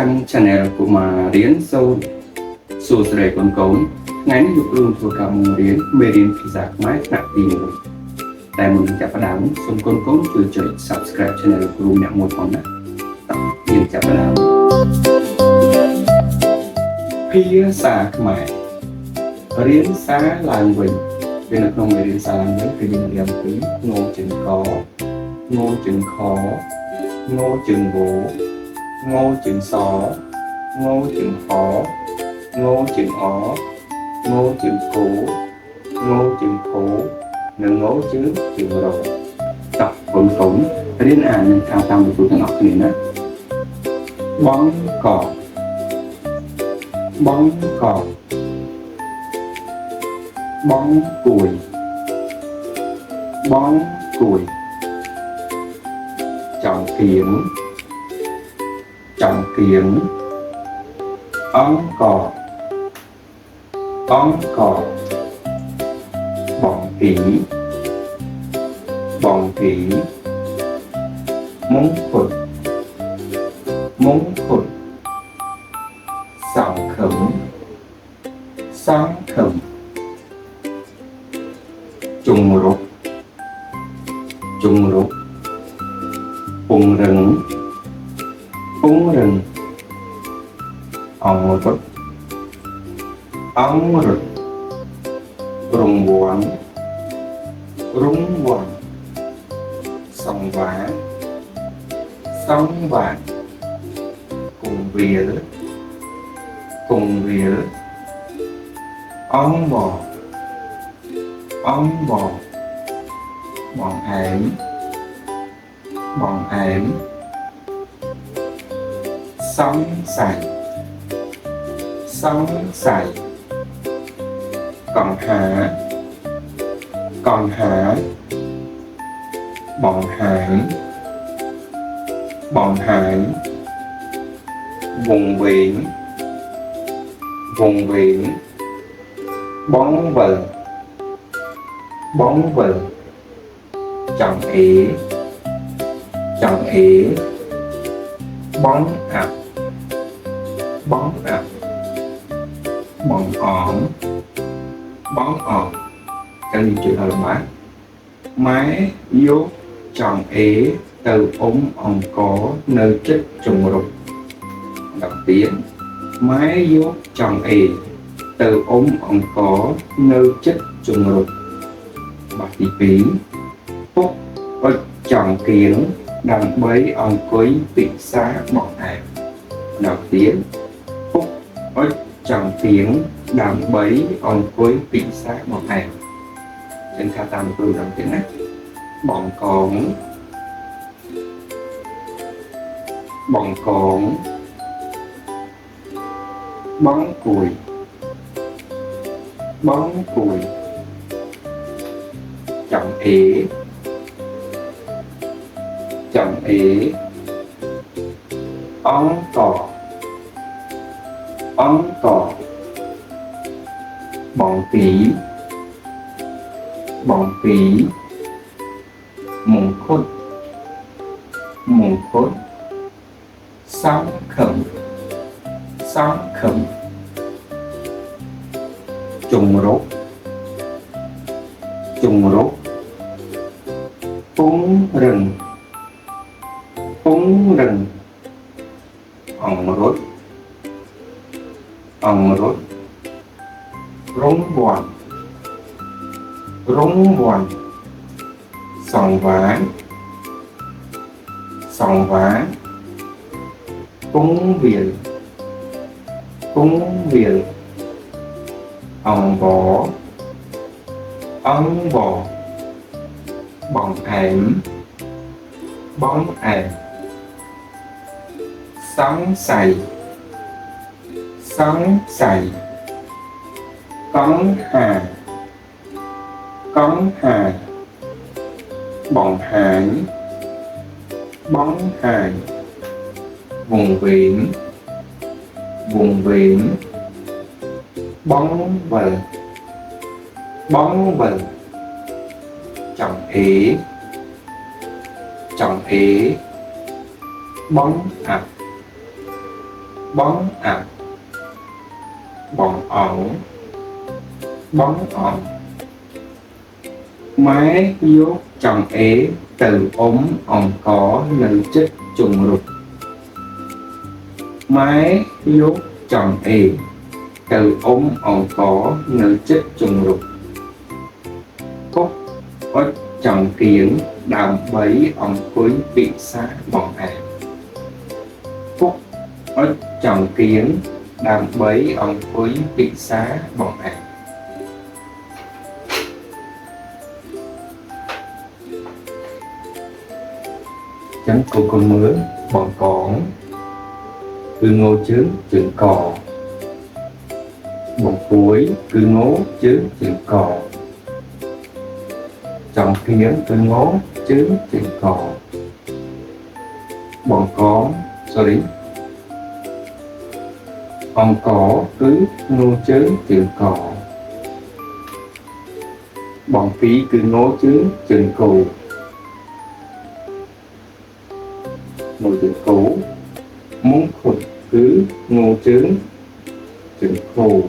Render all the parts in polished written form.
កាន់ channel của màរៀនសូត្រសួស្តីកូនៗថ្ងៃនេះលោកគ្រូធ្វើការបង្រៀនមេរៀនភាសាខ្មែរថ្នាក់ទី1តែមុននឹងចាប់ផ្ដើមសូមកូនៗជួយចុច Subscribe channel លោកគ្រូអ្នកមួយផងណាតោះយើងចាប់ផ្ដើមភាសាខ្មែររៀនសារឡើងវិញនៅក្នុងមេរៀនសារឡើងវិញគឺយើងរៀនពីងោជើងកងោជើងខងោជើងវងោជើងសងោជើងហងោជើងអងោជើងគោងោជើងភោនិងងោជើងរោតោះកូនរៀនអាននិងតាមលោកគ្រូទាំងអស់គ្នាណាបងកបងកបងគួយបងគួយចង់គៀងអង្គបងទីមងគុតសង្ឃឹមជង្រុកពង្រឹងអង្រត់រង្វាន់សង្វាតគង្វាលអង្វរបងអែមសង្ស័យកង្ហាបងហាញវង្វេងបងវិលចង្អេបងអាប់បងអងកាលនេះជួយដល់ម៉ាម៉ែយកចង្អេទៅអ៊ំអង្គនៅចិត្តជំរុកដល់ទៀតម៉ែយកចង្អេទៅអ៊ំអង្គនៅចិត្តជំរុកបាត់ទី2ពុកអុចចង្កៀងដើម្បីអង្គុយពិសាបងឯងដល់ទៀតពុកអុចចង្កៀងដើម្បីអង្គុយពិសាបងឯងចឹងថាតាមគ្រូដល់ទៀតណាបងកងបងគួយចង្អេអង្គបងពីមង្គតសង្ឃឹមជង្រុកពង្រឹងអង្រត់រង្វាន់សង្វាតគង្វាលអង្វរបងអែមសង្ស័យកង្ហាបងហាញវង្វេងបងវិលចង្អេបងអាប់ bóng ạc bóng ống bóng ống máy dốt chồng ế từ ống ống có nơi chất trùng rục máy dốt chồng ế từ ống ống có nơi chất trùng rục cúc ớt chồng kiến đàm bấy ống cuối bị xa bóng ạc cúc ớt chồng kiến đàm bấy ống cuối bị xa bóng ạc chấm cô con mướn bọn con cứ ngô chứ chừng cò bọn cuối cứ ngố chứ chừng cò chồng kiến cứ ngố chứ chừng cò bọn con sorry ông có cứ ngô chứ chừng cò bọn phí cứ ngố chứ chừng cù ngồi chừng cũ muốn khụt cứ ngô trứng chừng khô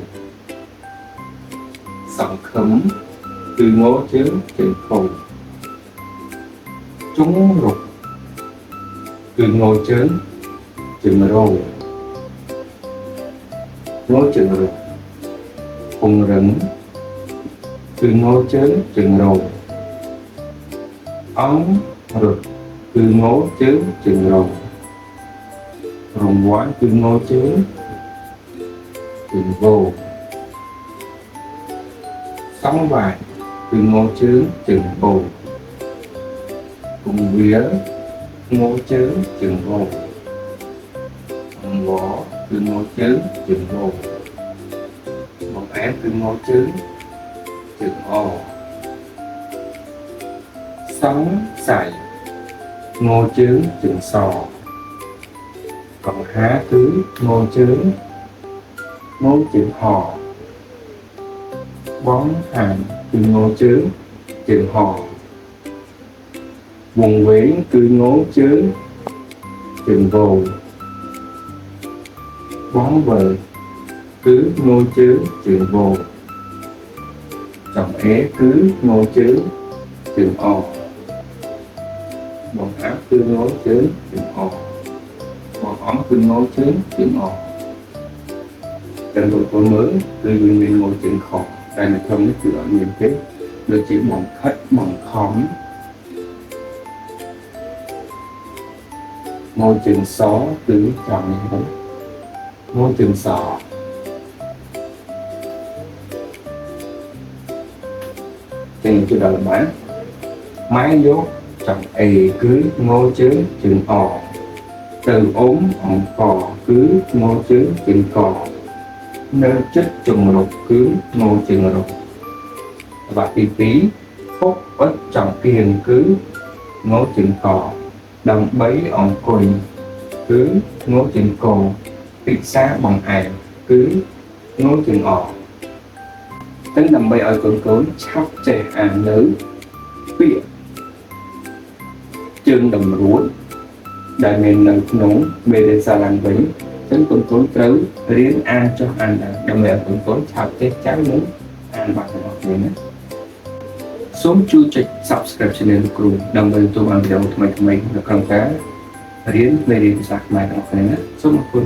sẵn khấm cứ ngố trứng chừng khô chúng rục cứ ngô trứng chừng rô ngố chừng rục cùng rừng cứ ngô trứng chừng rô ống rực cứ ngố chứ chừng rồng rồng quán cứ ngố chứ chừng vô sóng vàng cứ ngố chứ chừng vô cùng vía ngố chứ chừng vô ngõ cứ ngố chứ chừng vô một ép cứ ngố chứ chừng ô sóng sảy ngô chướng chừng sò còn há cứ ngô chướng ngô chừng hò bón hàng cứ ngô chướng chừng hò vùng quyển cứ ngô chướng chừng vồ bón vời cứ ngô chướng chừng vồ chồng é cứ ngô chướng chừng ò bọn áp cứ ngố chứ chừng ồ bọn ống cứ ngố chứ chừng ồ cần tụi tôi mới cứ nguyên ngồi chừng khổ đây là không nhất cửa nhiều kết được chỉ bọn khách bọn khóm ngồi chừng xó cứ chồng như thế ngồi chừng sò chừng chưa đợi bán máy dốt chồng ê cứ ngô chứ chừng ò từ ốm ổng cò cứ ngô chứ chừng cò nơi chất trùng rục cứ ngô chừng rục và tí tí phúc ớt chồng kiền cứ ngô chừng cò đồng bấy ổng quỳnh cứ ngô chừng cồ thị xa bằng ải cứ ngô chừng ò tính đồng bấy ở cồn cốn chóc trẻ nữ bịa chương đồng ruột đại miền nâng nóng bề đề xa làng vĩnh tính con tốn trứ riêng an cho anh đồng bề con tốn chào chết cháy muốn an bằng ngọt mình xuống chú check subscribe channel của kênh đồng bề tôi bằng video thay là con cá riêng bề đề xa mai ngọt này số một kênh